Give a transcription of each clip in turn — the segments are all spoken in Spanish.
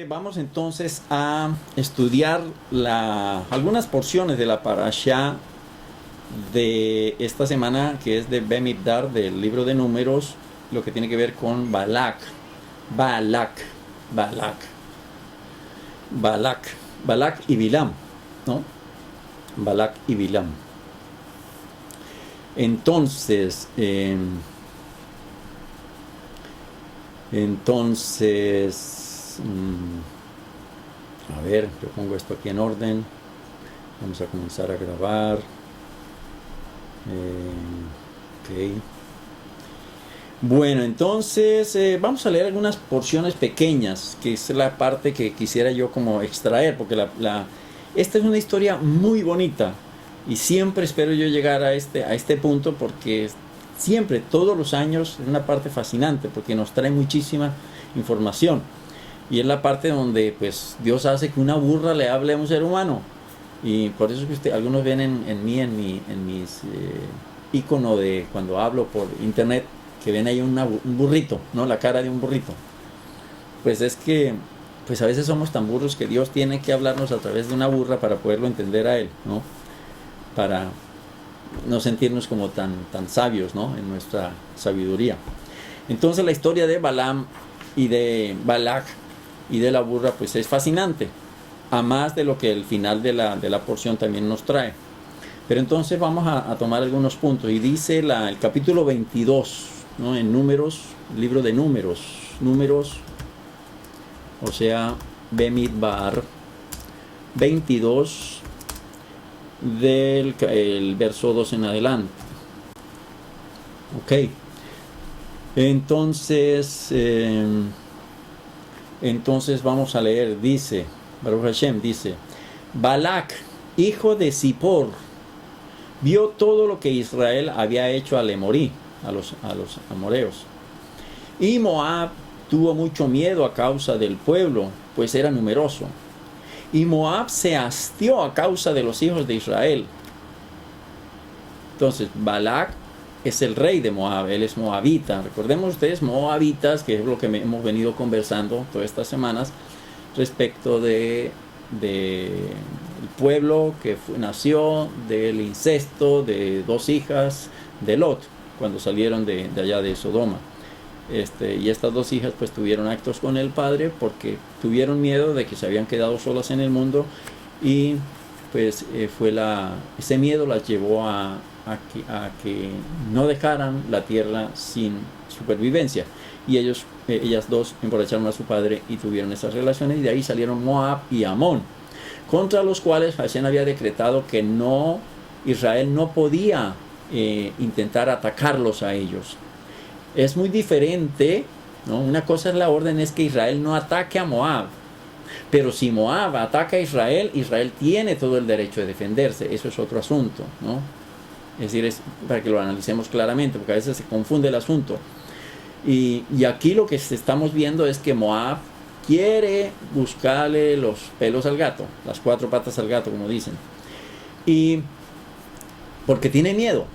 Vamos entonces a estudiar algunas porciones de la parashá de esta semana, que es de Bemidbar, del libro de Números, lo que tiene que ver con Balak y Bilam, ¿no? Balak y Bilam. Entonces, a ver, yo pongo esto aquí en orden. Vamos a comenzar a grabar. Ok. Bueno, entonces vamos a leer algunas porciones pequeñas, que es la parte que quisiera yo como extraer, porque esta es una historia muy bonita y siempre espero yo llegar a este punto, porque siempre, todos los años, es una parte fascinante porque nos trae muchísima información. Y es la parte donde pues Dios hace que una burra le hable a un ser humano. Y por eso es que algunos ven en mis iconos de cuando hablo por internet, que ven ahí un burrito, ¿no? La cara de un burrito. Pues es que pues a veces somos tan burros que Dios tiene que hablarnos a través de una burra para poderlo entender a Él, ¿no? Para no sentirnos como tan sabios, ¿no? En nuestra sabiduría. Entonces la historia de Balaam y de Balak y de la burra pues es fascinante, a más de lo que el final de la porción también nos trae. Pero entonces vamos a tomar algunos puntos, y dice el capítulo 22, ¿no? En Números, libro de Números, o sea, Bemidbar 22, el verso 2 en adelante. Ok. Entonces vamos a leer, dice, Baruch Hashem dice: Balak, hijo de Zippor, vio todo lo que Israel había hecho al Emorí, a los amoreos. Y Moab tuvo mucho miedo a causa del pueblo, pues era numeroso. Y Moab se hastió a causa de los hijos de Israel. Entonces, Balak es el rey de Moab, él es moabita. Recordemos ustedes, moabitas, que es lo que hemos venido conversando todas estas semanas, respecto del pueblo que nació del incesto de dos hijas de Lot, cuando salieron de allá de Sodoma. Y estas dos hijas pues tuvieron actos con el padre porque tuvieron miedo de que se habían quedado solas en el mundo, y pues ese miedo las llevó a que no dejaran la tierra sin supervivencia, y ellas dos emborracharon a su padre y tuvieron esas relaciones, y de ahí salieron Moab y Amón, contra los cuales Hashem había decretado que Israel no podía intentar atacarlos a ellos. Es muy diferente, ¿no? Una cosa es la orden, es que Israel no ataque a Moab, pero si Moab ataca a Israel, Israel tiene todo el derecho de defenderse. Eso es otro asunto, ¿no? Es decir, es para que lo analicemos claramente, porque a veces se confunde el asunto. Y aquí lo que estamos viendo es que Moab quiere buscarle los pelos al gato, las cuatro patas al gato, como dicen, y porque tiene miedo.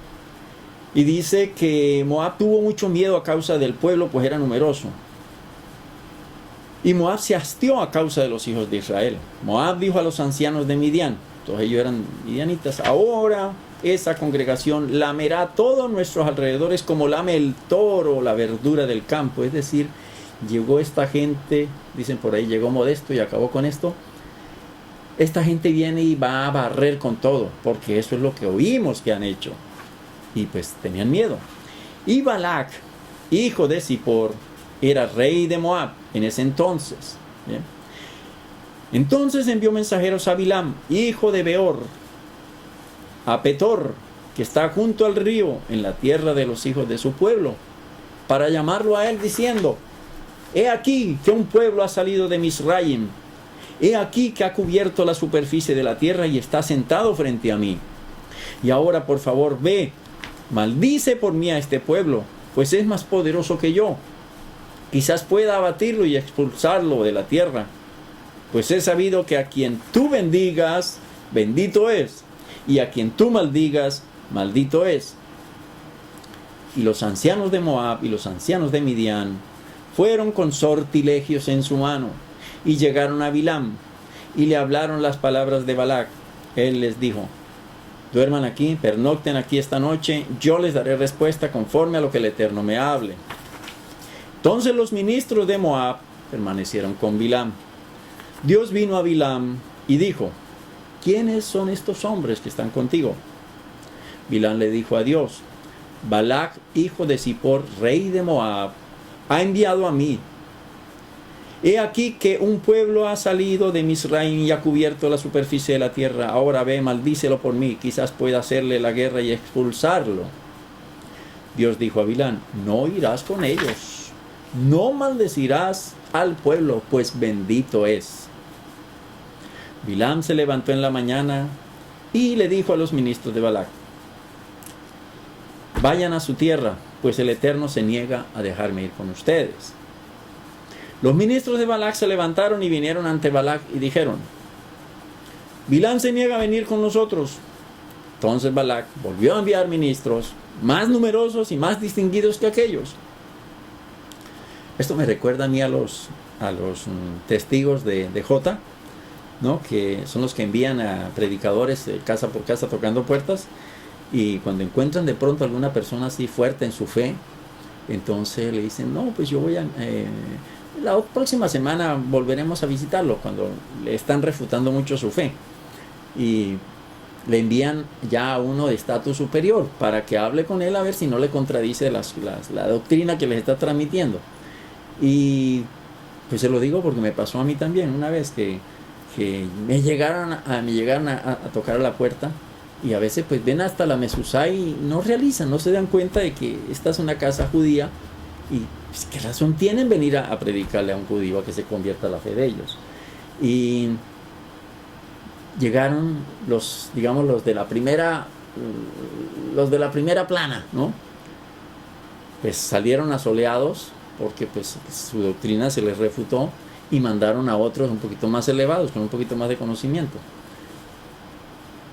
Y dice que Moab tuvo mucho miedo a causa del pueblo, pues era numeroso. Y Moab se hastió a causa de los hijos de Israel. Moab dijo a los ancianos de Midian, todos ellos eran midianitas: ahora esa congregación lamerá todos nuestros alrededores como lame el toro la verdura del campo. Es decir, llegó esta gente, dicen por ahí, llegó modesto y acabó con esto. Esta gente viene y va a barrer con todo, porque eso es lo que oímos que han hecho. Y pues tenían miedo. Y Balak, hijo de Zippor, era rey de Moab en ese entonces. ¿Bien? Entonces envió mensajeros a Bilam, hijo de Beor, a Petor, que está junto al río, en la tierra de los hijos de su pueblo, para llamarlo a él, diciendo: he aquí que un pueblo ha salido de Misraim, he aquí que ha cubierto la superficie de la tierra y está sentado frente a mí. Y ahora, por favor, ve, maldice por mí a este pueblo, pues es más poderoso que yo. Quizás pueda abatirlo y expulsarlo de la tierra, pues he sabido que a quien tú bendigas, bendito es, y a quien tú maldigas, maldito es. Y los ancianos de Moab y los ancianos de Midian fueron con sortilegios en su mano, y llegaron a Bilam, y le hablaron las palabras de Balac. Él les dijo: duerman aquí, pernocten aquí esta noche, yo les daré respuesta conforme a lo que el Eterno me hable. Entonces los ministros de Moab permanecieron con Bilam. Dios vino a Bilam y dijo: ¿quiénes son estos hombres que están contigo? Bilam le dijo a Dios: Balac, hijo de Zippor, rey de Moab, ha enviado a mí. He aquí que un pueblo ha salido de Misraim y ha cubierto la superficie de la tierra. Ahora ve, maldícelo por mí, quizás pueda hacerle la guerra y expulsarlo. Dios dijo a Bilam: no irás con ellos, no maldecirás al pueblo, pues bendito es. Bilam se levantó en la mañana y le dijo a los ministros de Balac: vayan a su tierra, pues el Eterno se niega a dejarme ir con ustedes. Los ministros de Balac se levantaron y vinieron ante Balac y dijeron: Bilam se niega a venir con nosotros. Entonces Balac volvió a enviar ministros más numerosos y más distinguidos que aquellos. Esto me recuerda a mí a los testigos de Jota, ¿no? Que son los que envían a predicadores casa por casa tocando puertas, y cuando encuentran de pronto alguna persona así fuerte en su fe, entonces le dicen: no, pues yo voy a... la próxima semana volveremos a visitarlo, cuando le están refutando mucho su fe, y le envían ya a uno de estatus superior para que hable con él a ver si no le contradice la doctrina que les está transmitiendo. Y pues se lo digo porque me pasó a mí también una vez que me llegaron a tocar a la puerta, y a veces pues ven hasta la mezuzá y no realizan, no se dan cuenta de que esta es una casa judía. Y pues, ¿qué razón tienen venir a predicarle a un judío a que se convierta a la fe de ellos? Y llegaron los de la primera plana, ¿no? Pues salieron asoleados porque pues su doctrina se les refutó, y mandaron a otros un poquito más elevados, con un poquito más de conocimiento.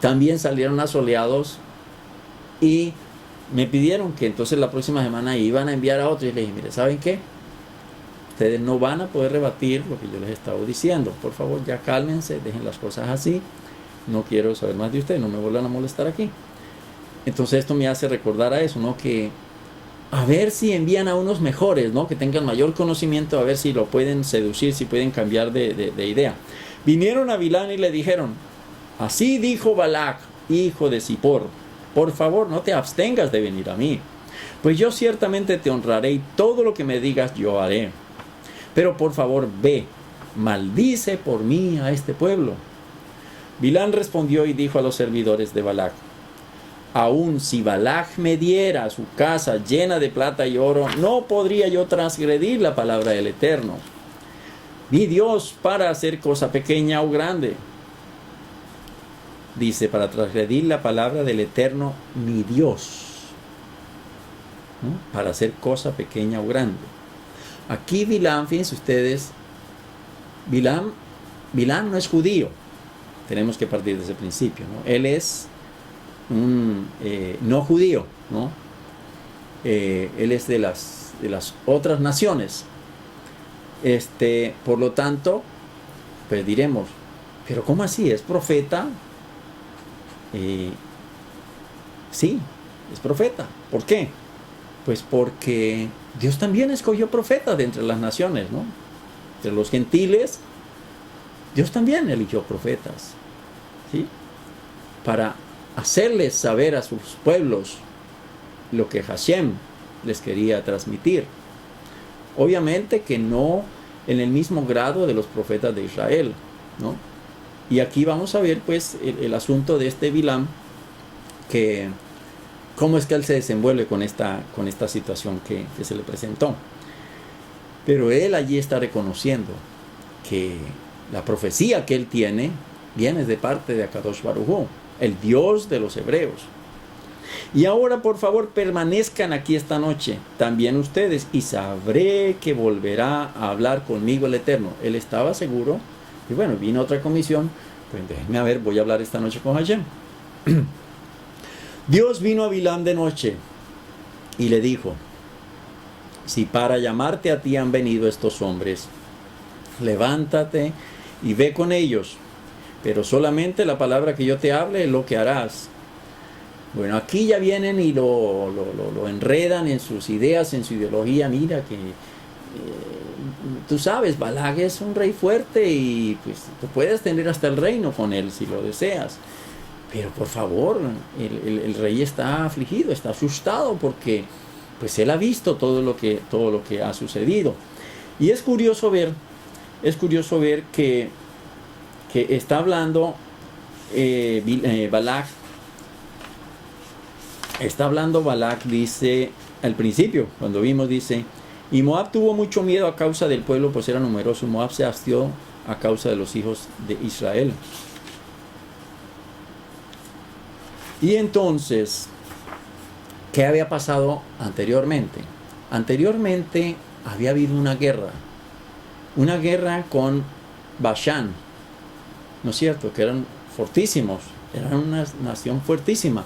También salieron asoleados y me pidieron que entonces la próxima semana iban a enviar a otros, y les dije: mire, ¿saben qué? Ustedes no van a poder rebatir lo que yo les he estado diciendo. Por favor, ya cálmense, dejen las cosas así. No quiero saber más de ustedes, no me vuelvan a molestar aquí. Entonces esto me hace recordar a eso, ¿no? Que a ver si envían a unos mejores, ¿no? Que tengan mayor conocimiento, a ver si lo pueden seducir, si pueden cambiar de idea. Vinieron a Bilam y le dijeron: así dijo Balac, hijo de Zippor, por favor, no te abstengas de venir a mí, pues yo ciertamente te honraré, y todo lo que me digas yo haré. Pero por favor, ve, maldice por mí a este pueblo. Bilam respondió y dijo a los servidores de Balac: aun si Balac me diera su casa llena de plata y oro, no podría yo transgredir la palabra del Eterno, ni Dios para hacer cosa pequeña o grande. Dice: para transgredir la palabra del Eterno, ni Dios, ¿no? Para hacer cosa pequeña o grande. Aquí Bilam, fíjense ustedes, Bilam no es judío. Tenemos que partir de ese principio, ¿no? Él es un no judío, ¿no? Él es de las otras naciones. Por lo tanto, pues diremos: pero ¿cómo así? ¿Es profeta? Sí, es profeta. ¿Por qué? Pues porque Dios también escogió profetas de entre las naciones, ¿no? De los gentiles, Dios también eligió profetas, ¿sí? Para hacerles saber a sus pueblos lo que Hashem les quería transmitir. Obviamente que no en el mismo grado de los profetas de Israel, ¿no? Y aquí vamos a ver pues el asunto de este Bilam, que cómo es que él se desenvuelve con esta situación que se le presentó. Pero él allí está reconociendo que la profecía que él tiene viene de parte de Akadosh Baruj Hu, el Dios de los hebreos. Y ahora, por favor, permanezcan aquí esta noche, también ustedes, y sabré que volverá a hablar conmigo el Eterno. Él estaba seguro, y bueno, vino otra comisión, pues déjenme a ver, voy a hablar esta noche con Hashem. Dios vino a Bilam de noche y le dijo: si para llamarte a ti han venido estos hombres, levántate y ve con ellos, pero solamente la palabra que yo te hable es lo que harás. Bueno, aquí ya vienen y lo enredan en sus ideas, en su ideología. Mira que tú sabes, Balac es un rey fuerte y pues tú puedes tener hasta el reino con él si lo deseas. Pero por favor, el rey está afligido, está asustado porque pues él ha visto todo lo que ha sucedido. Y es curioso ver que está hablando Balac. Está hablando Balac, dice al principio, cuando vimos, dice: y Moab tuvo mucho miedo a causa del pueblo, pues era numeroso. Moab se hastió a causa de los hijos de Israel. Y entonces, ¿qué había pasado anteriormente? Anteriormente había habido una guerra con Bashán, ¿no es cierto? Que eran fortísimos, eran una nación fuertísima.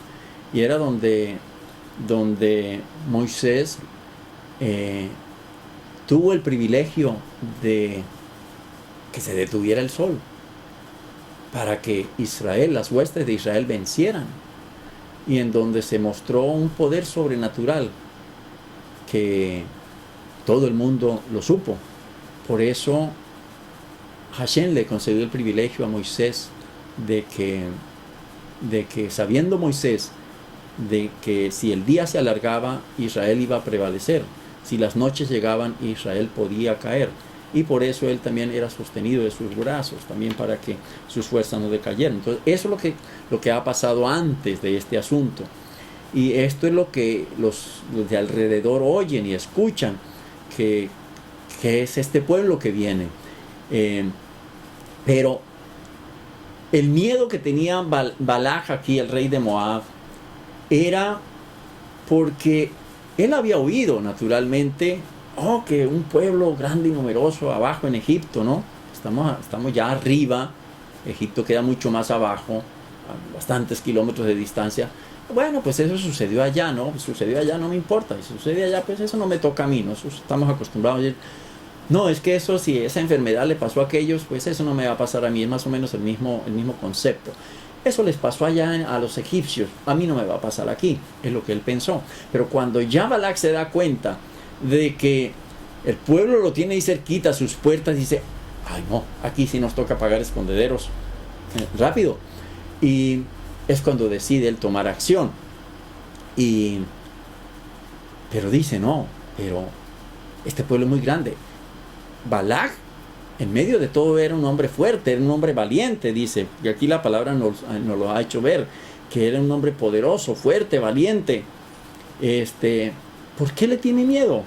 Y era donde Moisés tuvo el privilegio de que se detuviera el sol para que Israel, las huestes de Israel vencieran, y en donde se mostró un poder sobrenatural que todo el mundo lo supo. Por eso Hashem le concedió el privilegio a Moisés de que sabiendo Moisés de que si el día se alargaba, Israel iba a prevalecer, si las noches llegaban, Israel podía caer, y por eso él también era sostenido de sus brazos, también para que sus fuerzas no decayeran. Entonces eso es lo que ha pasado antes de este asunto, y esto es lo que los de alrededor oyen y escuchan, que es este pueblo que viene. Pero el miedo que tenía Balac aquí, el rey de Moab, era porque él había oído naturalmente, que un pueblo grande y numeroso abajo en Egipto, ¿no? Estamos ya arriba, Egipto queda mucho más abajo, a bastantes kilómetros de distancia. Bueno, pues eso sucedió allá, ¿no? Sucedió allá, no me importa. Si sucede allá, pues eso no me toca a mí. Nosotros estamos acostumbrados a decir, no, es que eso, si esa enfermedad le pasó a aquellos, pues eso no me va a pasar a mí. Es más o menos el mismo concepto. Eso les pasó allá a los egipcios, a mí no me va a pasar aquí, es lo que él pensó. Pero cuando ya Balac se da cuenta de que el pueblo lo tiene ahí cerquita a sus puertas, dice, ay no, aquí sí nos toca pagar escondederos rápido. Y es cuando decide él tomar acción. Pero dice, no, pero este pueblo es muy grande. Balac, en medio de todo, era un hombre fuerte, era un hombre valiente, dice. Y aquí la palabra nos lo ha hecho ver, que era un hombre poderoso, fuerte, valiente. ¿Por qué le tiene miedo?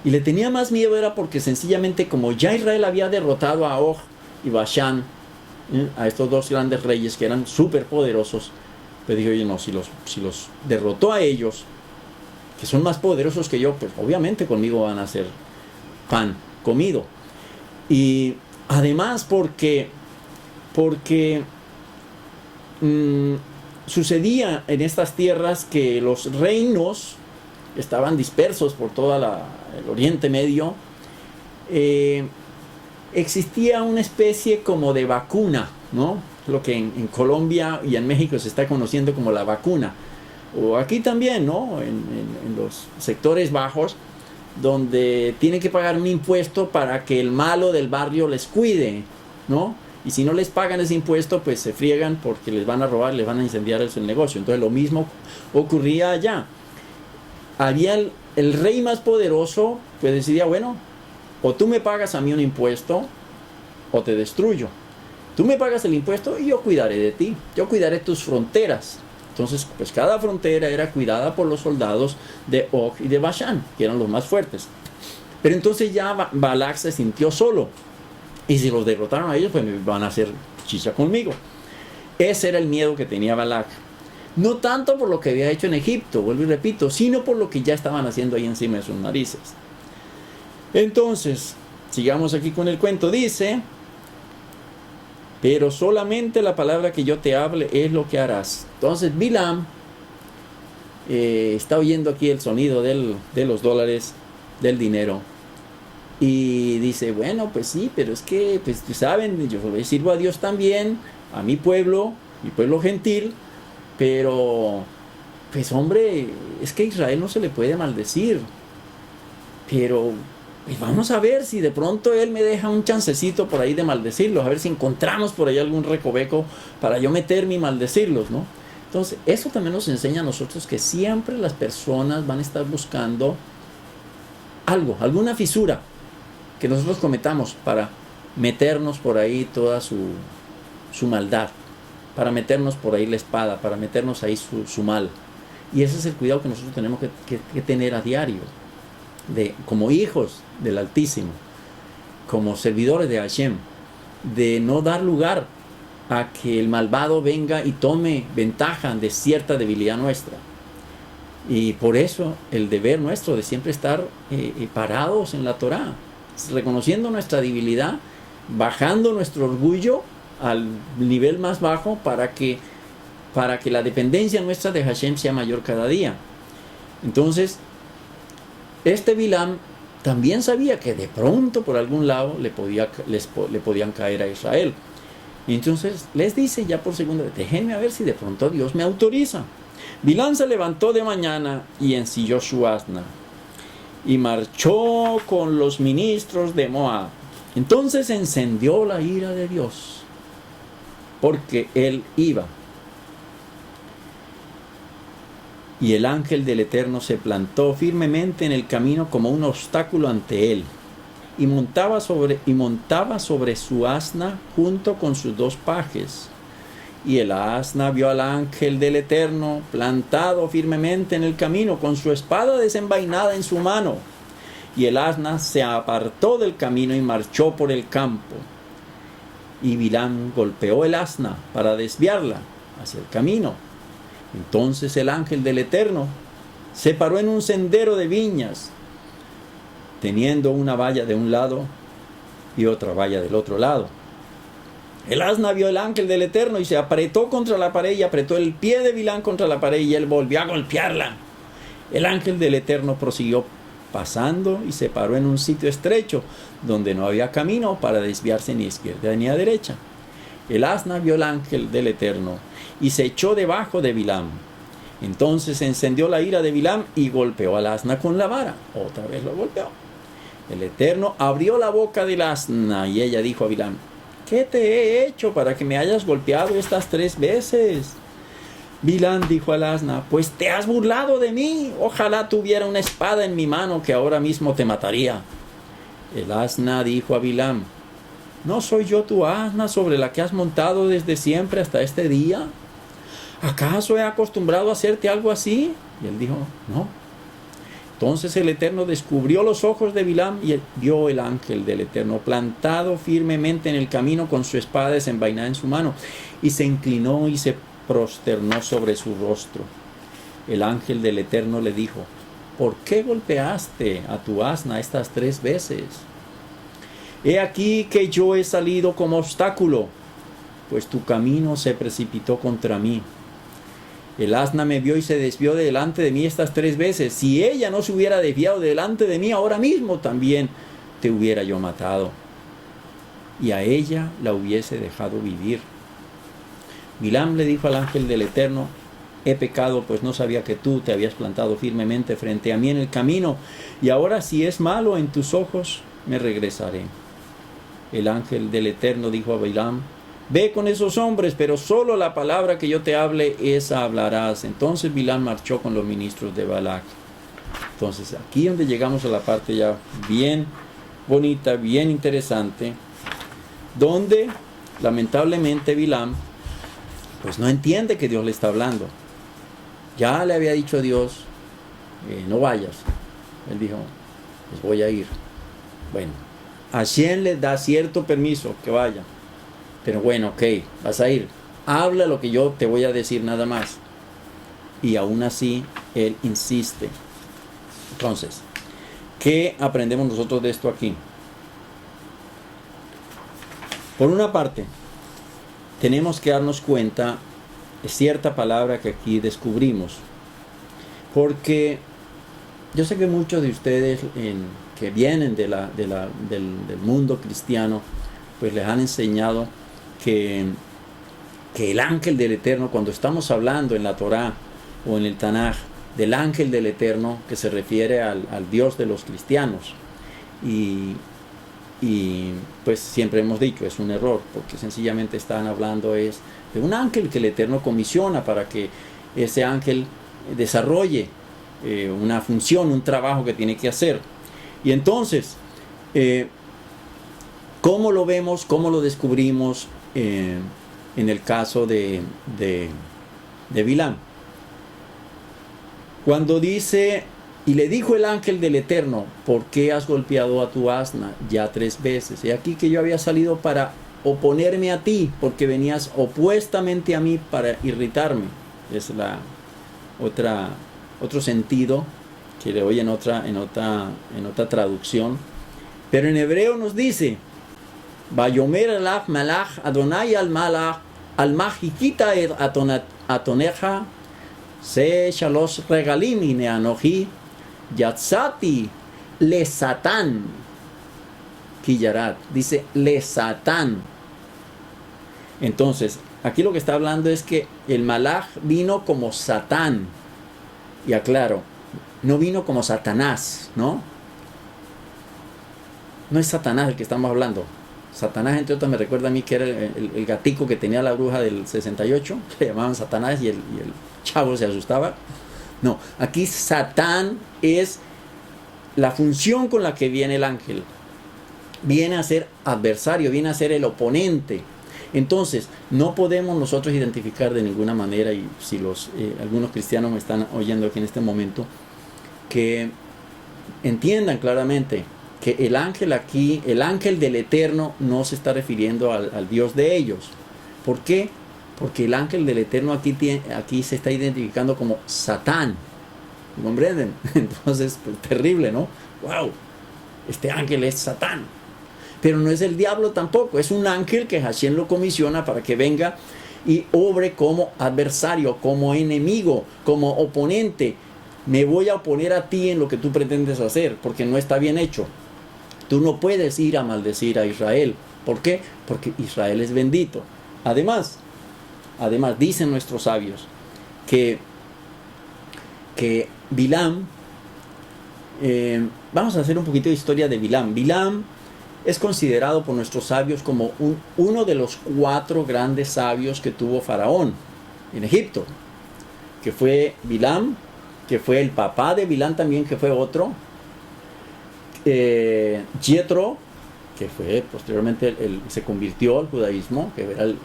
Y le tenía más miedo era porque sencillamente, como ya Israel había derrotado a Og y Bashán, a estos dos grandes reyes que eran súper poderosos, pues dijo, oye, no, si los derrotó a ellos, que son más poderosos que yo, pues obviamente conmigo van a hacer pan comido. Y además porque sucedía en estas tierras que los reinos estaban dispersos por todo el Oriente Medio. Existía una especie como de vacuna, ¿no? Lo que en Colombia y en México se está conociendo como la vacuna, o aquí también, ¿no? En los sectores bajos, donde tienen que pagar un impuesto para que el malo del barrio les cuide, ¿no? Y si no les pagan ese impuesto, pues se friegan porque les van a robar, les van a incendiar el negocio. Entonces lo mismo ocurría allá. Había el rey más poderoso, pues decidía, bueno, o tú me pagas a mí un impuesto, o te destruyo. Tú me pagas el impuesto y yo cuidaré de ti, yo cuidaré tus fronteras. Entonces, pues cada frontera era cuidada por los soldados de Og y de Bashán, que eran los más fuertes. Pero entonces ya Balac se sintió solo. Y si los derrotaron a ellos, pues me van a hacer chicha conmigo. Ese era el miedo que tenía Balac. No tanto por lo que había hecho en Egipto, vuelvo y repito, sino por lo que ya estaban haciendo ahí encima de sus narices. Entonces, sigamos aquí con el cuento. Dice, pero solamente la palabra que yo te hable es lo que harás. Entonces Bilam está oyendo aquí el sonido de los dólares, del dinero. Y dice, bueno, pues sí, pero es que, pues saben, yo le sirvo a Dios también, a mi pueblo gentil, pero, pues hombre, es que a Israel no se le puede maldecir. Pero pues vamos a ver si de pronto él me deja un chancecito por ahí de maldecirlos, a ver si encontramos por ahí algún recoveco para yo meterme y maldecirlos, ¿no? Entonces, eso también nos enseña a nosotros que siempre las personas van a estar buscando algo, alguna fisura que nosotros cometamos para meternos por ahí toda su maldad, para meternos por ahí la espada, para meternos ahí su mal. Y ese es el cuidado que nosotros tenemos que tener a diario, como hijos del Altísimo, como servidores de Hashem, de no dar lugar a que el malvado venga y tome ventaja de cierta debilidad nuestra. Y por eso el deber nuestro de siempre estar parados en la Torá, reconociendo nuestra debilidad, bajando nuestro orgullo al nivel más bajo para que la dependencia nuestra de Hashem sea mayor cada día. Entonces, este Bilam también sabía que de pronto por algún lado le podían caer a Israel. Y entonces les dice ya por segunda vez, déjenme a ver si de pronto Dios me autoriza. Bilam se levantó de mañana y ensilló su asna y marchó con los ministros de Moab. Entonces encendió la ira de Dios, porque él iba. Y el ángel del Eterno se plantó firmemente en el camino como un obstáculo ante él, y montaba sobre su asna junto con sus dos pajes. Y el asna vio al ángel del Eterno plantado firmemente en el camino con su espada desenvainada en su mano. Y el asna se apartó del camino y marchó por el campo. Y Bilam golpeó el asna para desviarla hacia el camino. Entonces el ángel del Eterno se paró en un sendero de viñas, teniendo una valla de un lado y otra valla del otro lado. El asna vio el ángel del Eterno y se apretó contra la pared y apretó el pie de Bilam contra la pared y él volvió a golpearla. El ángel del Eterno prosiguió pasando y se paró en un sitio estrecho donde no había camino para desviarse ni a izquierda ni a derecha. El asna vio el ángel del Eterno y se echó debajo de Bilam. Entonces se encendió la ira de Bilam y golpeó al asna con la vara. Otra vez lo golpeó. El Eterno abrió la boca del asna y ella dijo a Bilam, ¿qué te he hecho para que me hayas golpeado estas 3 veces? Bilam dijo al asna, pues te has burlado de mí. Ojalá tuviera una espada en mi mano que ahora mismo te mataría. El asna dijo a Bilam, ¿no soy yo tu asna sobre la que has montado desde siempre hasta este día? ¿Acaso he acostumbrado a hacerte algo así? Y él dijo, no. Entonces el Eterno descubrió los ojos de Bilam y vio el ángel del Eterno plantado firmemente en el camino con su espada desenvainada en su mano, y se inclinó y se prosternó sobre su rostro. El ángel del Eterno le dijo, ¿por qué golpeaste a tu asna estas 3 veces? He aquí que yo he salido como obstáculo, pues tu camino se precipitó contra mí. El asna me vio y se desvió delante de mí estas 3 veces. Si ella no se hubiera desviado delante de mí, ahora mismo también te hubiera yo matado, y a ella la hubiese dejado vivir. Bilam le dijo al ángel del Eterno, he pecado, pues no sabía que tú te habías plantado firmemente frente a mí en el camino, y ahora si es malo en tus ojos, me regresaré. El ángel del Eterno dijo a Bilam, ve con esos hombres, pero solo la palabra que yo te hable, esa hablarás. Entonces Bilam marchó con los ministros de Balac. Entonces aquí donde llegamos a la parte ya bien bonita, bien interesante, donde lamentablemente Bilam pues no entiende que Dios le está hablando. Ya le había dicho a Dios, no vayas. Él dijo, pues voy a ir. Bueno, Hashem le da cierto permiso que vaya. Pero bueno, ok, vas a ir. Habla lo que yo te voy a decir nada más. Y aún así, él insiste. Entonces, ¿qué aprendemos nosotros de esto aquí? Por una parte, tenemos que darnos cuenta de cierta palabra que aquí descubrimos. Porque yo sé que muchos de ustedes que vienen del mundo cristiano, pues les han enseñado que el ángel del Eterno, cuando estamos hablando en la Torá o en el Tanaj del ángel del Eterno, que se refiere al Dios de los cristianos, y pues siempre hemos dicho, es un error, porque sencillamente están hablando es de un ángel que el Eterno comisiona para que ese ángel desarrolle una función, un trabajo que tiene que hacer. Y entonces, ¿cómo lo vemos? ¿Cómo lo descubrimos en el caso de Bilam? Cuando dice, y le dijo el ángel del Eterno, ¿por qué has golpeado a tu asna ya 3 veces? He aquí que yo había salido para oponerme a ti, porque venías opuestamente a mí para irritarme. Es otro sentido que le oye en otra traducción. Pero en hebreo nos dice, Vayomer alach malach Adonai al malach al mahikita atoneja se shalosh regalim ine anoji yatzati le Satán Kiyarat. Dice le Satán. Entonces, aquí lo que está hablando es que el malach vino como Satán. Y aclaro, no vino como Satanás, ¿no? No es Satanás el que estamos hablando. Satanás, entre otras, me recuerda a mí que era el gatico que tenía la bruja del 68, que le llamaban Satanás y el chavo se asustaba. No, aquí Satán es la función con la que viene el ángel. Viene a ser adversario, viene a ser el oponente. Entonces, no podemos nosotros identificar de ninguna manera, y si algunos cristianos me están oyendo aquí en este momento, que entiendan claramente que el ángel aquí, el ángel del Eterno, no se está refiriendo al Dios de ellos. ¿Por qué? Porque el ángel del Eterno aquí se está identificando como Satán. ¿Comprenden? Entonces, pues, terrible, ¿no? ¡Wow! Este ángel es Satán. Pero no es el diablo tampoco, es un ángel que Hashem lo comisiona para que venga y obre como adversario, como enemigo, como oponente. Me voy a oponer a ti en lo que tú pretendes hacer, porque no está bien hecho. Tú no puedes ir a maldecir a Israel. ¿Por qué? Porque Israel es bendito. Además, dicen nuestros sabios que Bilam, vamos a hacer un poquito de historia de Bilam. Bilam es considerado por nuestros sabios como uno de los 4 grandes sabios que tuvo Faraón en Egipto, que fue Bilam, que fue el papá de Bilam también, que fue otro, Yetro, que fue posteriormente se convirtió al judaísmo, que era el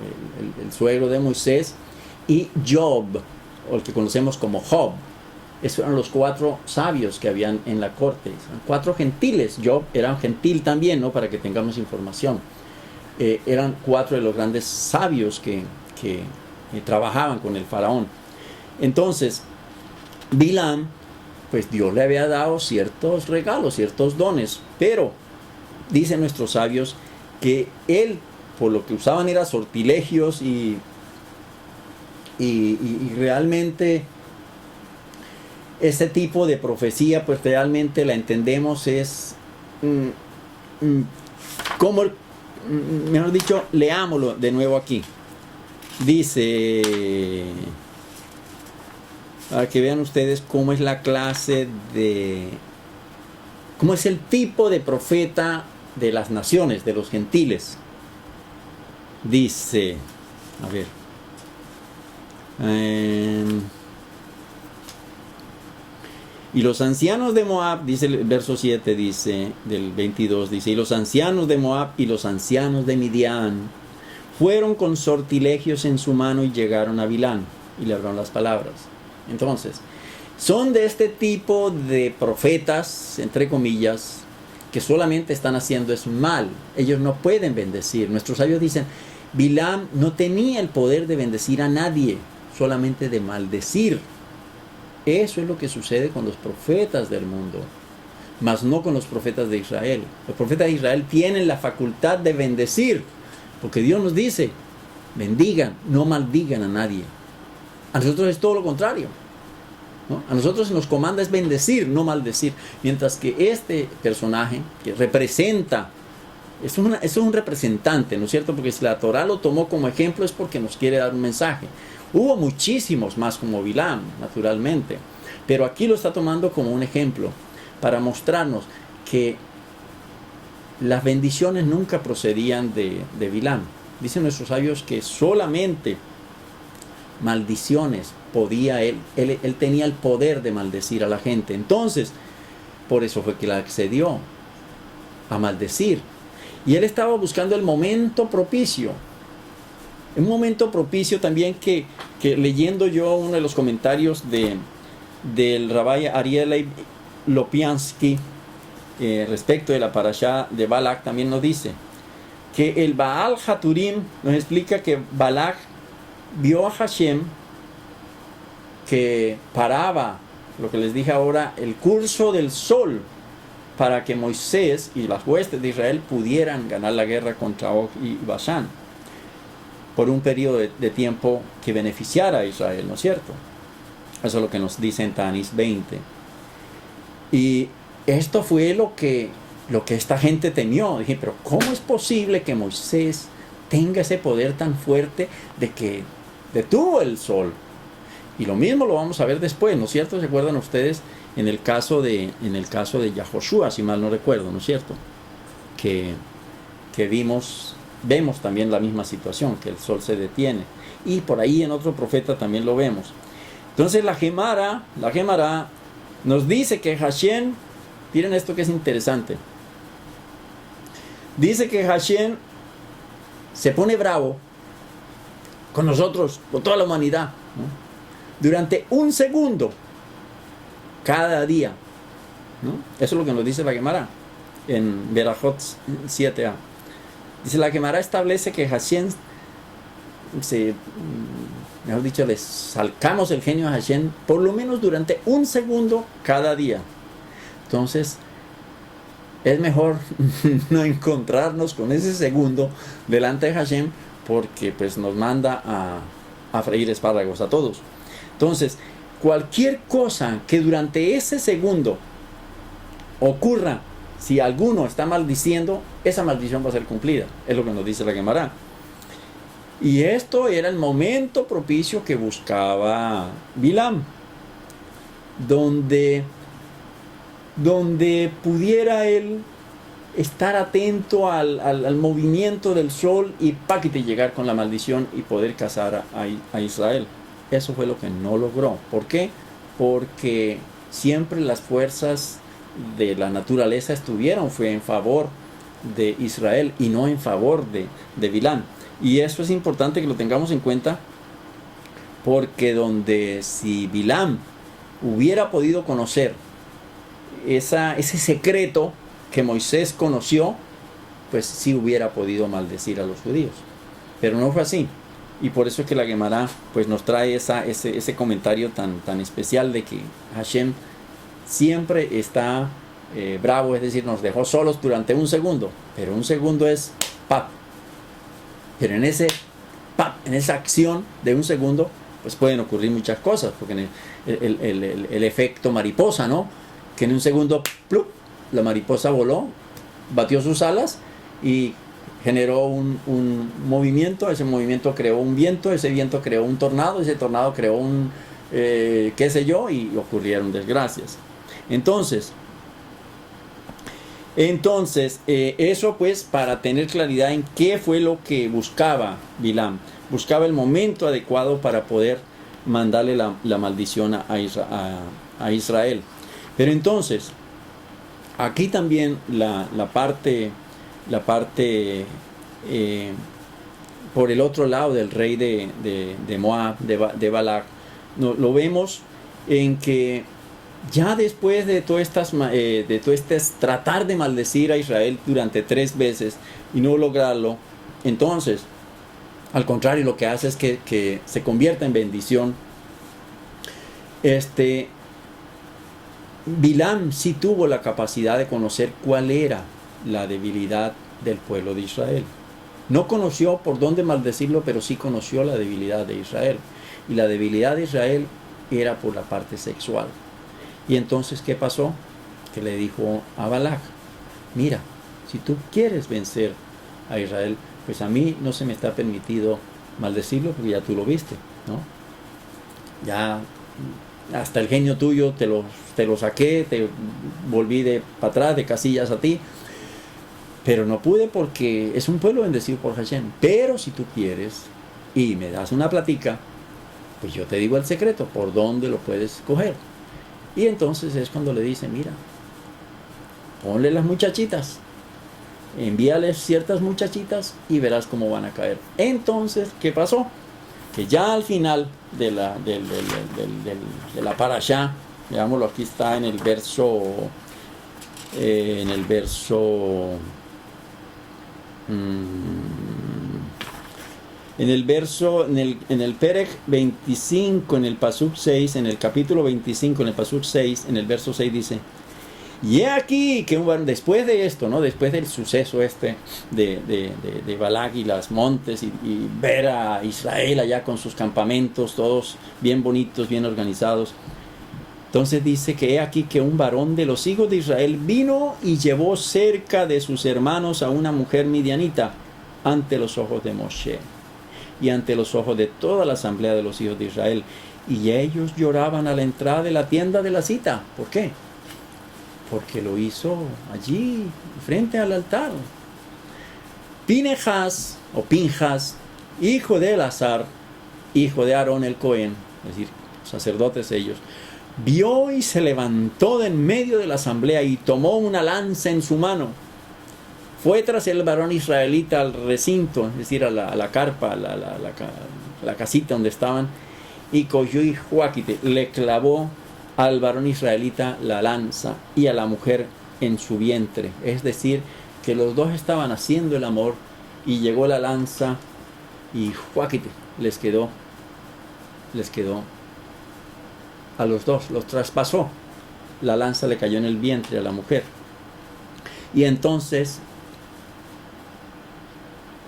suegro de Moisés, y Job, o el que conocemos como Job. Esos eran los 4 sabios que habían en la corte. 4 gentiles. Job era gentil también, ¿no? Para que tengamos información. Eran 4 de los grandes sabios que trabajaban con el faraón. Entonces, Bilam, pues Dios le había dado ciertos regalos, ciertos dones. Pero, dicen nuestros sabios, que él, por lo que usaban era sortilegios y realmente ese tipo de profecía, pues realmente la entendemos es como, mejor dicho, leámoslo de nuevo aquí. Dice, para que vean ustedes cómo es la clase cómo es el tipo de profeta de las naciones, de los gentiles. Dice, a ver, y los ancianos de Moab, dice el verso 7, dice, del 22, dice, y los ancianos de Moab y los ancianos de Midian fueron con sortilegios en su mano y llegaron a Bilán y le hablaron las palabras. Entonces, son de este tipo de profetas, entre comillas, que solamente están haciendo es mal. Ellos no pueden bendecir. Nuestros sabios dicen, Bilam no tenía el poder de bendecir a nadie, solamente de maldecir. Eso es lo que sucede con los profetas del mundo, mas no con los profetas de Israel. Los profetas de Israel tienen la facultad de bendecir, porque Dios nos dice, bendigan, no maldigan a nadie. A nosotros es todo lo contrario. ¿no? A nosotros nos comanda es bendecir, no maldecir. Mientras que este personaje que representa, es un representante, ¿no es cierto? Porque si la Torah lo tomó como ejemplo es porque nos quiere dar un mensaje. Hubo muchísimos más como Bilam, naturalmente. Pero aquí lo está tomando como un ejemplo para mostrarnos que las bendiciones nunca procedían de Bilam. Dicen nuestros sabios que solamente maldiciones podía él tenía el poder de maldecir a la gente. Entonces, por eso fue que la accedió a maldecir. Y él estaba buscando el momento propicio. Un momento propicio también que leyendo yo uno de los comentarios del Rabbi Ariel Lopiansky respecto de la parashá de Balak, también nos dice que el Baal Haturim nos explica que Balak vio a Hashem que paraba, lo que les dije ahora, el curso del sol para que Moisés y las huestes de Israel pudieran ganar la guerra contra Og y Basán por un periodo de tiempo que beneficiara a Israel, ¿no es cierto? Eso es lo que nos dice en Tanís 20. Y esto fue lo que esta gente temió. Dije, pero ¿cómo es posible que Moisés tenga ese poder tan fuerte de que detuvo el sol? Y lo mismo lo vamos a ver después, ¿no es cierto? ¿Se acuerdan ustedes en el caso de Yahoshua, si mal no recuerdo, ¿no es cierto? Que vemos también la misma situación, que el sol se detiene. Y por ahí en otro profeta también lo vemos. Entonces la Gemara nos dice que Hashem, miren esto que es interesante. Dice que Hashem se pone bravo con nosotros, con toda la humanidad, ¿no? Durante un segundo cada día, ¿no? Eso es lo que nos dice la Gemara en Berajot 7a. Dice la Gemara establece que Hashem mejor dicho, le sacamos el genio a Hashem por lo menos durante un segundo cada día. Entonces es mejor no encontrarnos con ese segundo delante de Hashem, porque pues nos manda a freír espárragos a todos. Entonces, cualquier cosa que durante ese segundo ocurra, si alguno está maldiciendo, esa maldición va a ser cumplida. Es lo que nos dice la Gemara. Y esto era el momento propicio que buscaba Bilam, donde pudiera él estar atento al movimiento del sol y paquete llegar con la maldición y poder cazar a Israel. Eso fue lo que no logró. ¿Por qué? Porque siempre las fuerzas de la naturaleza fue en favor de Israel y no en favor de Bilam. Y eso es importante que lo tengamos en cuenta, porque si Bilam hubiera podido conocer ese secreto que Moisés conoció, pues sí hubiera podido maldecir a los judíos. Pero no fue así. Y por eso es que la Gemara pues nos trae ese comentario tan especial de que Hashem siempre está bravo, es decir, nos dejó solos durante un segundo. Pero un segundo es ¡pap! Pero en esa acción de un segundo, pues pueden ocurrir muchas cosas, porque el efecto mariposa, ¿no? Que en un segundo, ¡plup!, la mariposa voló, batió sus alas y generó un movimiento. Ese movimiento creó un viento, ese viento creó un tornado, ese tornado creó un qué sé yo, y ocurrieron desgracias. Entonces, eso pues para tener claridad en qué fue lo que buscaba Bilam. Buscaba el momento adecuado para poder mandarle la maldición a Israel. Pero entonces, aquí también la parte por el otro lado del rey de Moab, de Balak, lo vemos en que ya después de todo estas tratar de maldecir a Israel durante 3 veces y no lograrlo, entonces al contrario lo que hace es que se convierta en bendición. Bilam sí tuvo la capacidad de conocer cuál era la debilidad del pueblo de Israel. No conoció por dónde maldecirlo, pero sí conoció la debilidad de Israel. Y la debilidad de Israel era por la parte sexual. Y entonces, ¿qué pasó? Que le dijo a Balac, mira, si tú quieres vencer a Israel, pues a mí no se me está permitido maldecirlo porque ya tú lo viste, ¿no? Ya hasta el genio tuyo te lo saqué, te volví para atrás de casillas a ti, pero no pude porque es un pueblo bendecido por Hashem. Pero si tú quieres y me das una platica, pues yo te digo el secreto, por dónde lo puedes coger. Y entonces es cuando le dice, mira, ponle las muchachitas, envíales ciertas muchachitas y verás cómo van a caer. Entonces, ¿qué pasó? Que ya al final de la parashá, veámoslo, aquí está en el verso en el Perek 25, en el Pasuk 6, en el capítulo 25, en el Pasuk 6, en el verso 6 dice, y he aquí que después de esto, ¿no? Después del suceso de Balac y las montes y ver a Israel allá con sus campamentos, todos bien bonitos, bien organizados. Entonces dice que he aquí que un varón de los hijos de Israel vino y llevó cerca de sus hermanos a una mujer midianita ante los ojos de Moshe y ante los ojos de toda la asamblea de los hijos de Israel. Y ellos lloraban a la entrada de la tienda de la cita. ¿Por qué? Porque lo hizo allí, frente al altar. Pinehas, hijo de Elazar, hijo de Aarón el Cohen, es decir, sacerdotes ellos, vio y se levantó de en medio de la asamblea y tomó una lanza en su mano. Fue tras el varón israelita al recinto, es decir, a la carpa, la casita donde estaban, y cogió y Joaquite le clavó al varón israelita la lanza y a la mujer en su vientre. Es decir, que los dos estaban haciendo el amor y llegó la lanza y Joaquite les quedó a los dos, los traspasó. La lanza le cayó en el vientre a la mujer. Y entonces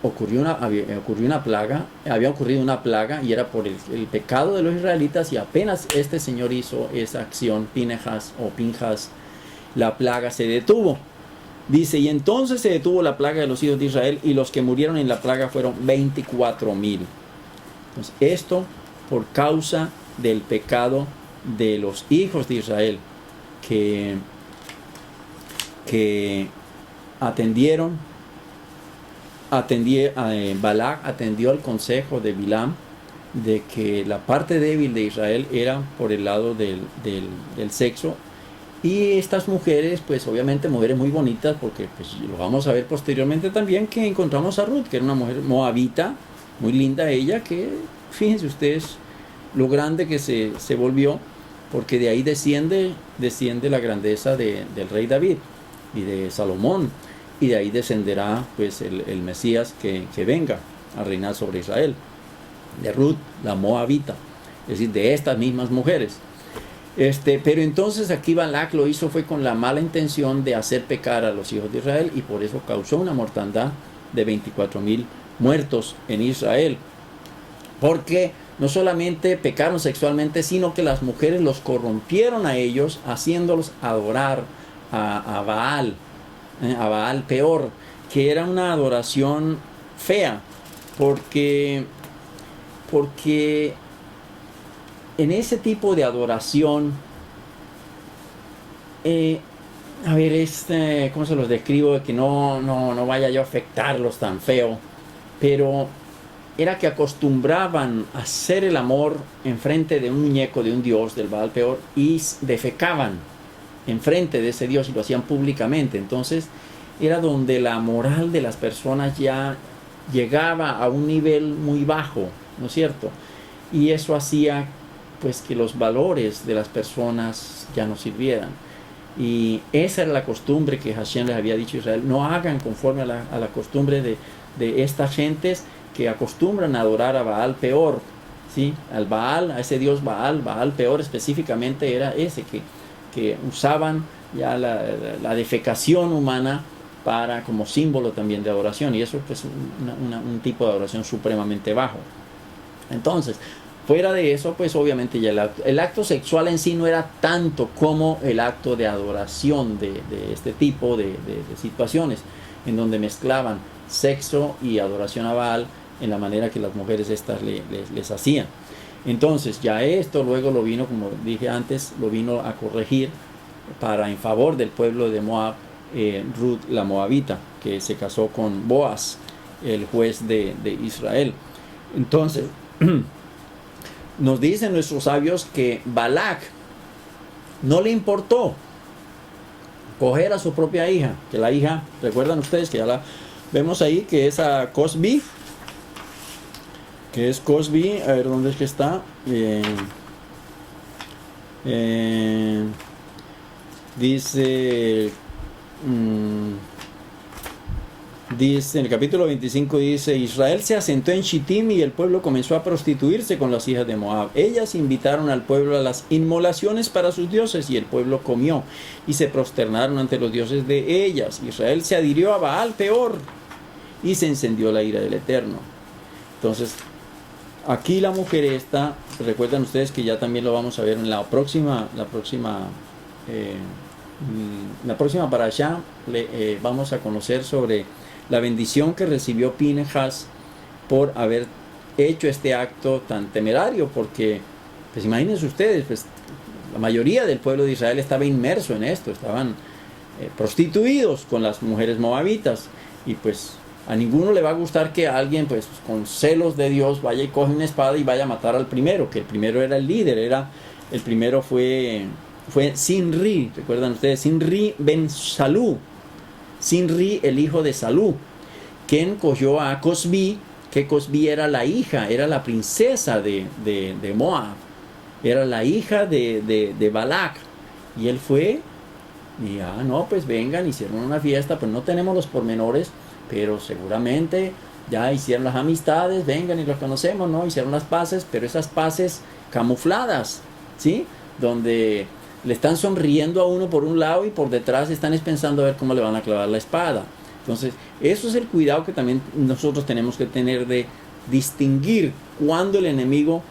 había ocurrido una plaga y era por el pecado de los israelitas, y apenas este señor hizo esa acción, Pinehas, la plaga se detuvo. Dice, y entonces se detuvo la plaga de los hijos de Israel, y los que murieron en la plaga fueron 24,000. Entonces, esto por causa del pecado de los hijos de Israel, que Balac atendió al consejo de Bilam de que la parte débil de Israel era por el lado del sexo, y estas mujeres, pues obviamente mujeres muy bonitas, porque pues lo vamos a ver posteriormente también, que encontramos a Ruth, que era una mujer moabita, muy linda ella, que fíjense ustedes lo grande que se volvió, porque de ahí desciende la grandeza del rey David y de Salomón. Y de ahí descenderá pues el Mesías que venga a reinar sobre Israel. De Ruth, la moabita. Es decir, de estas mismas mujeres. Pero entonces aquí Balac lo hizo fue con la mala intención de hacer pecar a los hijos de Israel, y por eso causó una mortandad de 24,000 muertos en Israel. Porque no solamente pecaron sexualmente, sino que las mujeres los corrompieron a ellos, haciéndolos adorar a Baal. A Baal peor, que era una adoración fea, porque en ese tipo de adoración, ¿cómo se los describo? Que no vaya yo a afectarlos tan feo, pero era que acostumbraban a hacer el amor enfrente de un muñeco de un dios, del Baal peor, y defecaban enfrente de ese dios y lo hacían públicamente. Entonces era donde la moral de las personas ya llegaba a un nivel muy bajo, ¿no es cierto? Y eso hacía pues que los valores de las personas ya no sirvieran. Y esa era la costumbre que Hashem les había dicho a Israel: no hagan conforme a la costumbre de estas gentes que acostumbran a adorar a Baal peor, ¿sí? Al Baal, a ese dios Baal peor específicamente era ese que usaban ya la defecación humana como símbolo también de adoración, y eso pues un tipo de adoración supremamente bajo. Entonces Fuera de eso, pues obviamente ya el acto sexual en sí no era tanto como el acto de adoración de este tipo de situaciones, en donde mezclaban sexo y adoración a Baal en la manera que las mujeres estas les hacían. Entonces ya esto luego lo vino, como dije antes, lo vino a corregir en favor del pueblo de Moab, Ruth la Moabita, que se casó con Boaz, el juez de Israel. Entonces nos dicen nuestros sabios que Balac no le importó coger a su propia hija, que la hija, recuerdan ustedes que ya la vemos ahí, que es a Cosbi, a ver dónde es que está, dice en el capítulo 25, dice: Israel se asentó en Shittim y el pueblo comenzó a prostituirse con las hijas de Moab. Ellas invitaron al pueblo a las inmolaciones para sus dioses, y el pueblo comió y se prosternaron ante los dioses de ellas. Israel se adhirió a Baal Peor y se encendió la ira del Eterno. Entonces aquí la mujer esta, recuerdan ustedes que ya también lo vamos a ver en la próxima parashá, vamos a conocer sobre la bendición que recibió Pinehas por haber hecho este acto tan temerario, porque pues imagínense ustedes, pues la mayoría del pueblo de Israel estaba inmerso en esto, estaban prostituidos con las mujeres moabitas, y pues a ninguno le va a gustar que alguien pues con celos de Dios vaya y coge una espada y vaya a matar al primero, que el primero era el líder, el primero fue Sinri, recuerdan ustedes, Sinri ben Salú, Sinri el hijo de Salú, quien cogió a Cosbi, que Cosbi era la hija, era la princesa de Moab, era la hija de Balac, y él fue, y no, pues vengan, hicieron una fiesta, pues no tenemos los pormenores, pero seguramente ya hicieron las amistades, vengan y los conocemos, ¿no? Hicieron las paces, pero esas paces camufladas, ¿sí? Donde le están sonriendo a uno por un lado y por detrás están pensando a ver cómo le van a clavar la espada. Entonces, eso es el cuidado que también nosotros tenemos que tener, de distinguir cuando el enemigo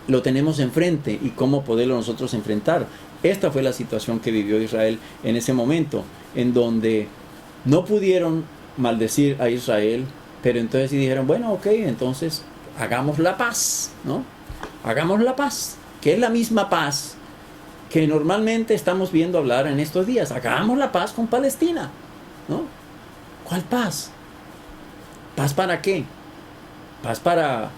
lo tenemos enfrente y cómo poderlo nosotros enfrentar. Esta fue la situación que vivió Israel en ese momento, en donde no pudieron maldecir a Israel, pero entonces sí dijeron: bueno, ok, entonces hagamos la paz, ¿no? Hagamos la paz, que es la misma paz que normalmente estamos viendo hablar en estos días. Hagamos la paz con Palestina, ¿no? ¿Cuál paz? ¿Paz para qué? ¿Paz para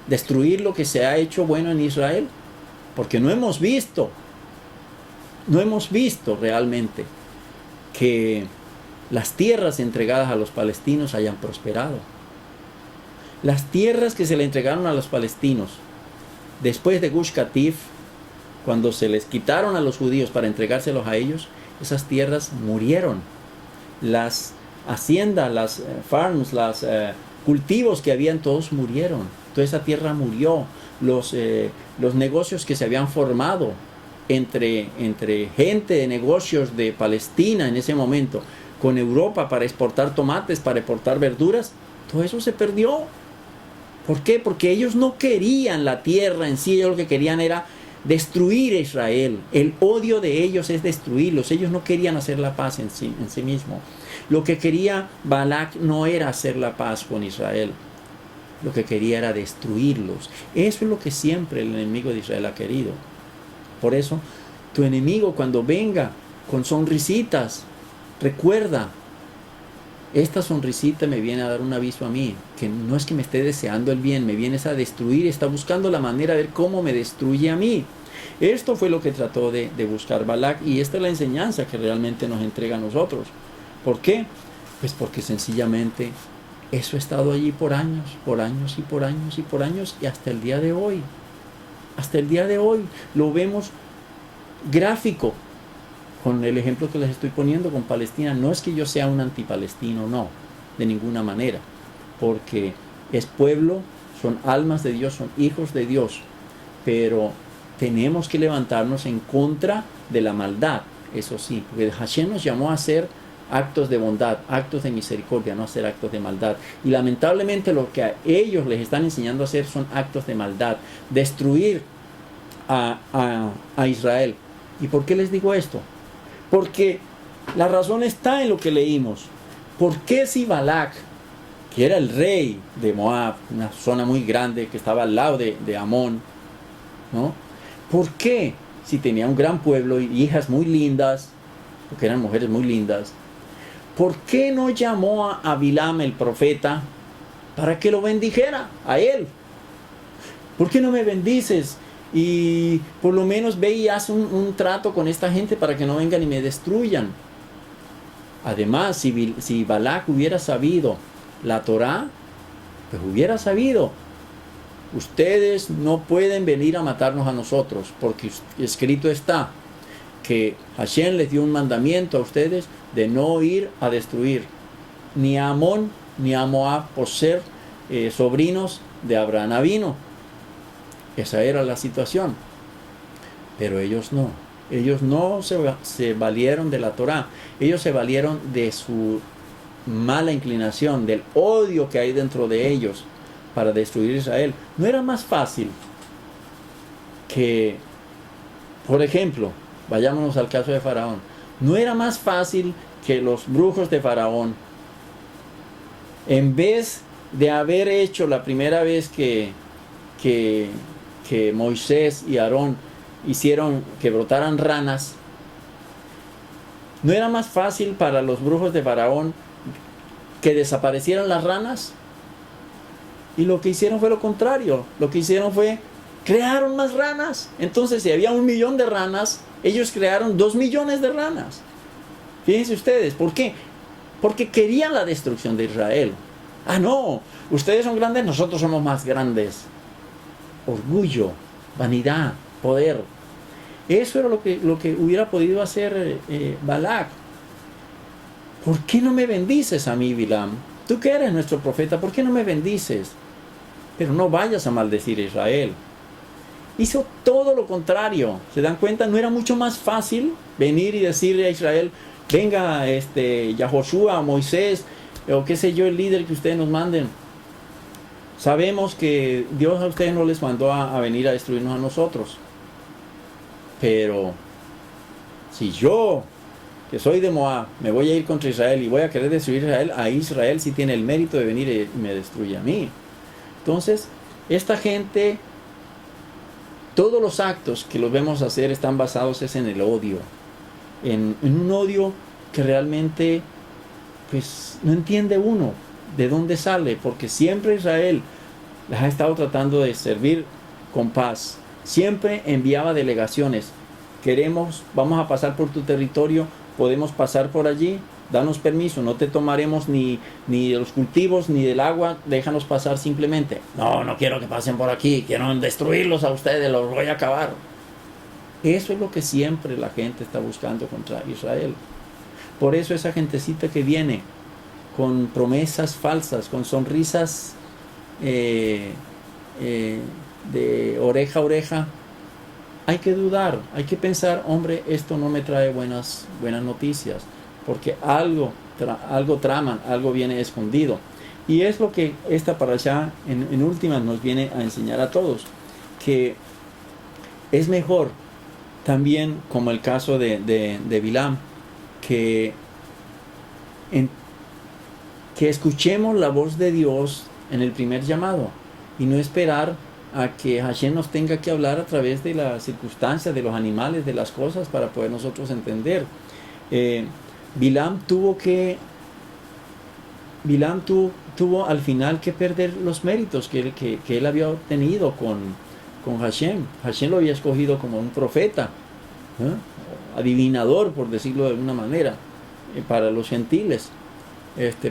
destruir lo que se ha hecho bueno en Israel? Porque no hemos visto realmente que las tierras entregadas a los palestinos hayan prosperado. Las tierras que se le entregaron a los palestinos después de Gush Katif, cuando se les quitaron a los judíos para entregárselos a ellos, esas tierras murieron. Las haciendas, las farms, los cultivos que habían, todos murieron. Toda esa tierra murió. Los negocios que se habían formado entre gente de negocios de Palestina en ese momento con Europa para exportar tomates, para exportar verduras, todo eso se perdió. ¿Por qué? Porque ellos no querían la tierra en sí, ellos lo que querían era destruir a Israel. El odio de ellos es destruirlos. Ellos no querían hacer la paz en sí mismo. Lo que quería Balac no era hacer la paz con Israel. Lo que quería era destruirlos. Eso es lo que siempre el enemigo de Israel ha querido. Por eso, tu enemigo, cuando venga con sonrisitas, recuerda, esta sonrisita me viene a dar un aviso a mí, que no es que me esté deseando el bien, me vienes a destruir, está buscando la manera de ver cómo me destruye a mí. Esto fue lo que trató de buscar Balac, y esta es la enseñanza que realmente nos entrega a nosotros. ¿Por qué? Pues porque sencillamente eso ha estado allí por años, y hasta el día de hoy. Hasta el día de hoy lo vemos gráfico con el ejemplo que les estoy poniendo con Palestina. No es que yo sea un antipalestino, no, de ninguna manera, porque es pueblo, son almas de Dios, son hijos de Dios, pero tenemos que levantarnos en contra de la maldad, eso sí, porque Hashem nos llamó a ser actos de bondad, actos de misericordia, no hacer actos de maldad. Y lamentablemente lo que a ellos les están enseñando a hacer son actos de maldad, destruir a Israel. ¿Y por qué les digo esto? Porque la razón está en lo que leímos. ¿Por qué si Balac, que era el rey de Moab, una zona muy grande que estaba al lado de Amón, ¿no? ¿Por qué si tenía un gran pueblo y hijas muy lindas, porque eran mujeres muy lindas, por qué no llamó a Bilam el profeta para que lo bendijera a él? ¿Por qué no me bendices? Y por lo menos ve y haz un trato con esta gente para que no vengan y me destruyan. Además, si Balac hubiera sabido la Torá, pues hubiera sabido: ustedes no pueden venir a matarnos a nosotros, porque escrito está que Hashem les dio un mandamiento a ustedes de no ir a destruir ni a Amón ni a Moab por ser sobrinos de Abraham Avino. Esa era la situación. Pero ellos no se valieron de la Torá. Ellos se valieron de su mala inclinación, del odio que hay dentro de ellos para destruir Israel. ¿No era más fácil que, por ejemplo, vayámonos al caso de Faraón, no era más fácil que los brujos de Faraón, en vez de haber hecho la primera vez que Moisés y Aarón hicieron que brotaran ranas, no era más fácil para los brujos de Faraón que desaparecieran las ranas? Y lo que hicieron fue lo contrario. Lo que hicieron fue crearon más ranas. Entonces, si había 1 millón de ranas, ellos crearon 2 millones de ranas. Fíjense ustedes, ¿por qué? Porque querían la destrucción de Israel. Ah, no, ustedes son grandes, nosotros somos más grandes. Orgullo, vanidad, poder. Eso era lo que hubiera podido hacer Balac. ¿Por qué no me bendices a mí, Bilam? Tú que eres nuestro profeta, ¿por qué no me bendices? Pero no vayas a maldecir a Israel. Hizo todo lo contrario. ¿Se dan cuenta? ¿No era mucho más fácil venir y decirle a Israel: venga, Yahoshua, Moisés, o qué sé yo, el líder que ustedes nos manden? Sabemos que Dios a ustedes no les mandó a venir a destruirnos a nosotros. Pero si yo, que soy de Moab, me voy a ir contra Israel y voy a querer destruir a Israel, a Israel sí tiene el mérito de venir y me destruye a mí. Entonces, esta gente, todos los actos que los vemos hacer están basados en el odio, en un odio que realmente pues no entiende uno de dónde sale, porque siempre Israel les ha estado tratando de servir con paz. Siempre enviaba delegaciones: vamos a pasar por tu territorio, podemos pasar por allí, danos permiso, no te tomaremos ni de los cultivos ni del agua, déjanos pasar simplemente. No quiero que pasen por aquí, quiero destruirlos a ustedes, los voy a acabar. Eso es lo que siempre la gente está buscando contra Israel. Por eso esa gentecita que viene con promesas falsas, con sonrisas de oreja a oreja, hay que dudar, hay que pensar: hombre, esto no me trae buenas noticias, porque algo traman, algo viene escondido. Y es lo que esta parashá en últimas nos viene a enseñar a todos, que es mejor también, como el caso de Bilam, que escuchemos la voz de Dios en el primer llamado y no esperar a que Hashem nos tenga que hablar a través de las circunstancias, de los animales, de las cosas, para poder nosotros entender. Bilam tuvo al final que perder los méritos que él había obtenido con Hashem. Hashem lo había escogido como un profeta, adivinador, por decirlo de alguna manera, para los gentiles.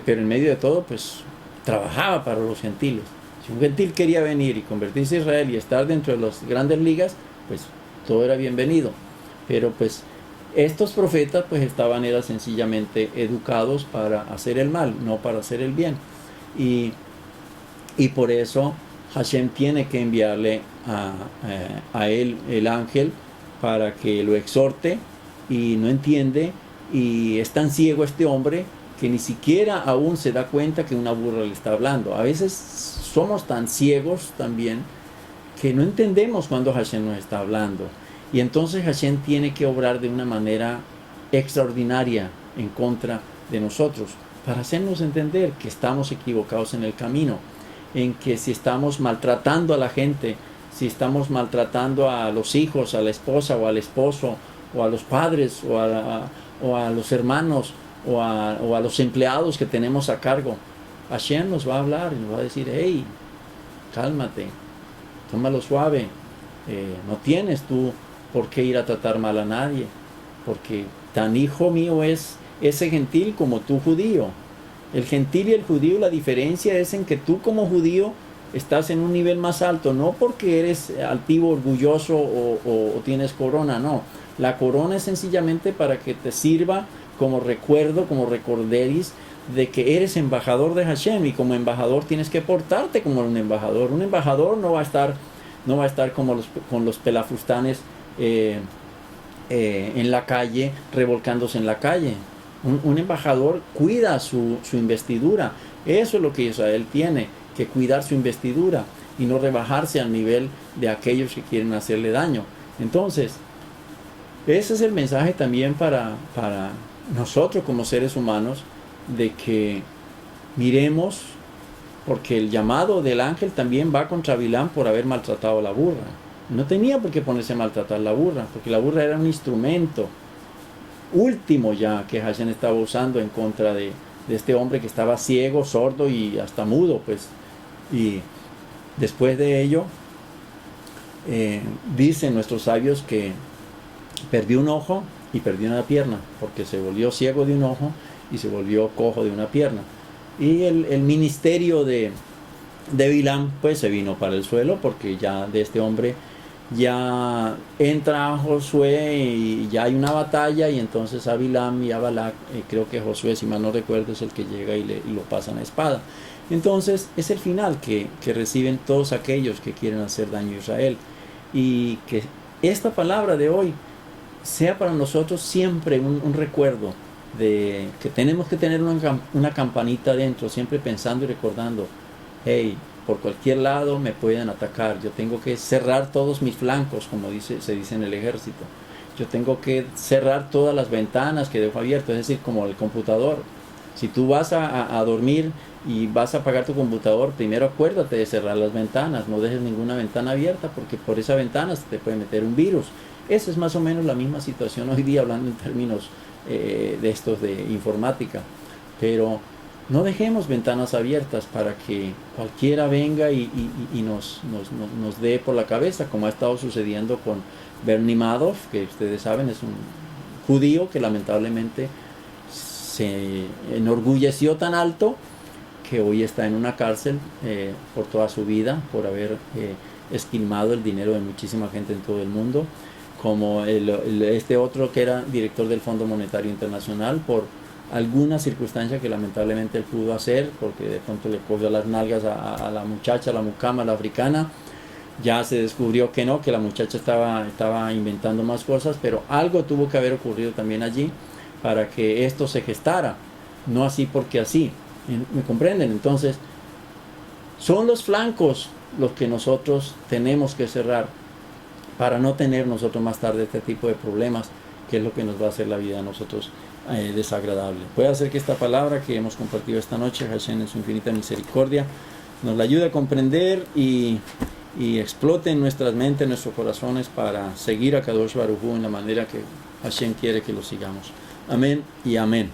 Pero en medio de todo, pues trabajaba para los gentiles. Si un gentil quería venir y convertirse a Israel y estar dentro de las grandes ligas, pues todo era bienvenido. Pero pues estos profetas pues era sencillamente educados para hacer el mal, no para hacer el bien. Y por eso Hashem tiene que enviarle a él el ángel para que lo exhorte, y no entiende y es tan ciego este hombre que ni siquiera aún se da cuenta que una burra le está hablando. A veces somos tan ciegos también que no entendemos cuando Hashem nos está hablando. Y entonces Hashem tiene que obrar de una manera extraordinaria en contra de nosotros, para hacernos entender que estamos equivocados en el camino, en que si estamos maltratando a la gente, si estamos maltratando a los hijos, a la esposa o al esposo, o a los padres, o a los hermanos, o a los empleados que tenemos a cargo, Hashem nos va a hablar y nos va a decir: hey, cálmate, tómalo suave, no tienes tú por qué ir a tratar mal a nadie, porque tan hijo mío es ese gentil como tú judío. El gentil y el judío, la diferencia es en que tú como judío estás en un nivel más alto, no porque eres altivo, orgulloso o tienes corona, no. La corona es sencillamente para que te sirva como recuerdo, como recorderis de que eres embajador de Hashem, y como embajador tienes que portarte como un embajador. Un embajador no va a estar como con los pelafustanes en la calle, revolcándose en la calle. Un embajador cuida su investidura. Eso es lo que Israel tiene, que cuidar su investidura y no rebajarse al nivel de aquellos que quieren hacerle daño. Entonces, ese es el mensaje también para nosotros como seres humanos, de que miremos, porque el llamado del ángel también va contra Bilam por haber maltratado a la burra. No tenía por qué ponerse a maltratar a la burra, porque la burra era un instrumento último ya que Hashem estaba usando en contra de este hombre que estaba ciego, sordo y hasta mudo, pues. Y después de ello, dicen nuestros sabios que perdió un ojo y perdió una pierna, porque se volvió ciego de un ojo y se volvió cojo de una pierna. Y el ministerio de Bilam pues se vino para el suelo, porque ya de este hombre ya entra Josué y ya hay una batalla, y entonces a Bilam y a Balak, creo que Josué, si mal no recuerdo, es el que llega y lo pasan a espada. Entonces es el final que reciben todos aquellos que quieren hacer daño a Israel, y que esta palabra de hoy sea para nosotros siempre un recuerdo de que tenemos que tener una campanita dentro, siempre pensando y recordando: hey, por cualquier lado me pueden atacar, yo tengo que cerrar todos mis flancos, como se dice en el ejército. Yo tengo que cerrar todas las ventanas que dejo abiertas, es decir, como el computador. Si tú vas a dormir y vas a apagar tu computador, primero acuérdate de cerrar las ventanas, no dejes ninguna ventana abierta, porque por esa ventana se te puede meter un virus. Esa es más o menos la misma situación hoy día, hablando en términos de estos de informática. Pero no dejemos ventanas abiertas para que cualquiera venga y nos dé por la cabeza, como ha estado sucediendo con Bernie Madoff, que ustedes saben es un judío que lamentablemente se enorgulleció tan alto que hoy está en una cárcel por toda su vida, por haber esquilmado el dinero de muchísima gente en todo el mundo, como este otro que era director del Fondo Monetario Internacional, por alguna circunstancia que lamentablemente él pudo hacer, porque de pronto le cogió las nalgas a la muchacha, la mucama, la africana. Ya se descubrió que no, que la muchacha estaba inventando más cosas, pero algo tuvo que haber ocurrido también allí para que esto se gestara, no así porque así. ¿Me comprenden? Entonces, son los flancos los que nosotros tenemos que cerrar para no tener nosotros más tarde este tipo de problemas, que es lo que nos va a hacer la vida a nosotros desagradable. Puede hacer que esta palabra que hemos compartido esta noche, Hashem en su infinita misericordia, nos la ayude a comprender y explote en nuestras mentes, en nuestros corazones, para seguir a Kadosh Baruj Hu en la manera que Hashem quiere que lo sigamos. Amén y amén.